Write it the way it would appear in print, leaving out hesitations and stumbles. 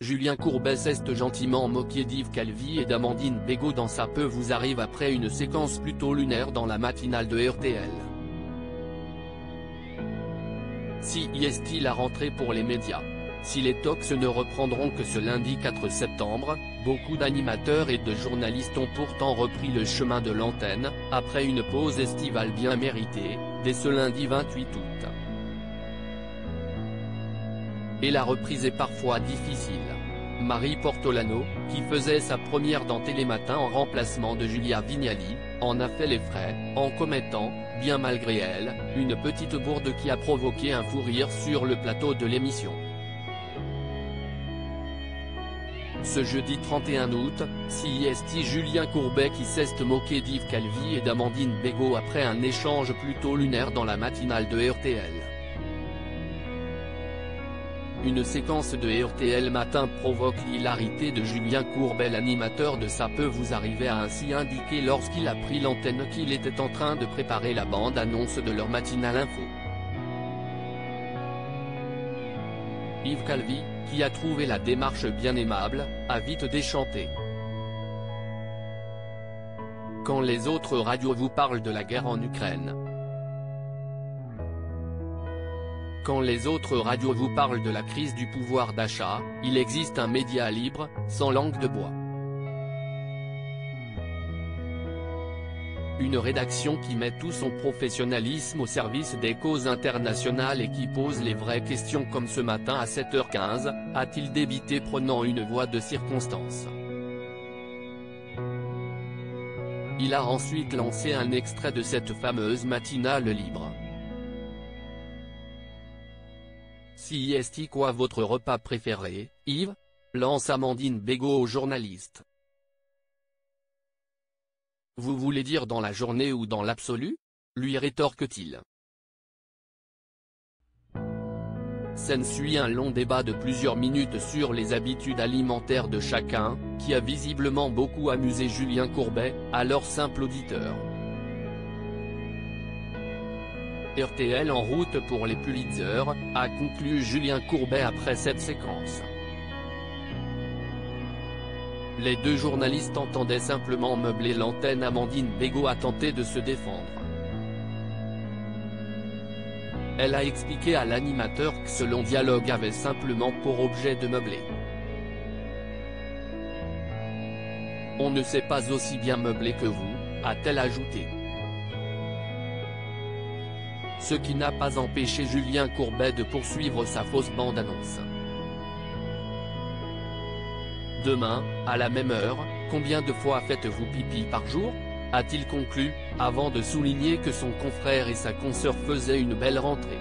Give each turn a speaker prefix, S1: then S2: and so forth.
S1: Julien Courbet s'est gentiment moqué d'Yves Calvi et d'Amandine Bégaud dans Ça peut vous arrive après une séquence plutôt lunaire dans la matinale de RTL. Si est-il la rentrée pour les médias? Si les talks ne reprendront que ce lundi 4 septembre, beaucoup d'animateurs et de journalistes ont pourtant repris le chemin de l'antenne, après une pause estivale bien méritée, dès ce lundi 28 août. Et la reprise est parfois difficile. Marie Portolano, qui faisait sa première dans Télématin en remplacement de Julia Vignali, en a fait les frais, en commettant, bien malgré elle, une petite bourde qui a provoqué un fou rire sur le plateau de l'émission. Ce jeudi 31 août, CIST Julien Courbet qui s'est moqué d'Yves Calvi et d'Amandine Bégaud après un échange plutôt lunaire dans la matinale de RTL. Une séquence de RTL Matin provoque l'hilarité de Julien Courbet. L'animateur de Ça peut vous arriver a ainsi indiqué lorsqu'il a pris l'antenne qu'il était en train de préparer la bande-annonce de leur matinale info. Yves Calvi, qui a trouvé la démarche bien aimable, a vite déchanté. Quand les autres radios vous parlent de la guerre en Ukraine. Quand les autres radios vous parlent de la crise du pouvoir d'achat, il existe un média libre, sans langue de bois. Une rédaction qui met tout son professionnalisme au service des causes internationales et qui pose les vraies questions comme ce matin à 7h15, a-t-il débité prenant une voix de circonstance. Il a ensuite lancé un extrait de cette fameuse matinale libre. Si est quoi votre repas préféré, Yves? Lance Amandine Bégaud au journaliste. Vous voulez dire dans la journée ou dans l'absolu? Lui rétorque-t-il. S'ensuit un long débat de plusieurs minutes sur les habitudes alimentaires de chacun, qui a visiblement beaucoup amusé Julien Courbet, alors simple auditeur. RTL en route pour les Pulitzer, a conclu Julien Courbet après cette séquence. Les deux journalistes entendaient simplement meubler l'antenne. Amandine Bégaud a tenté de se défendre. Elle a expliqué à l'animateur que ce long dialogue avait simplement pour objet de meubler. On ne sait pas aussi bien meubler que vous, a-t-elle ajouté. Ce qui n'a pas empêché Julien Courbet de poursuivre sa fausse bande-annonce. Demain, à la même heure, combien de fois faites-vous pipi par jour? A-t-il conclu, avant de souligner que son confrère et sa consoeur faisaient une belle rentrée.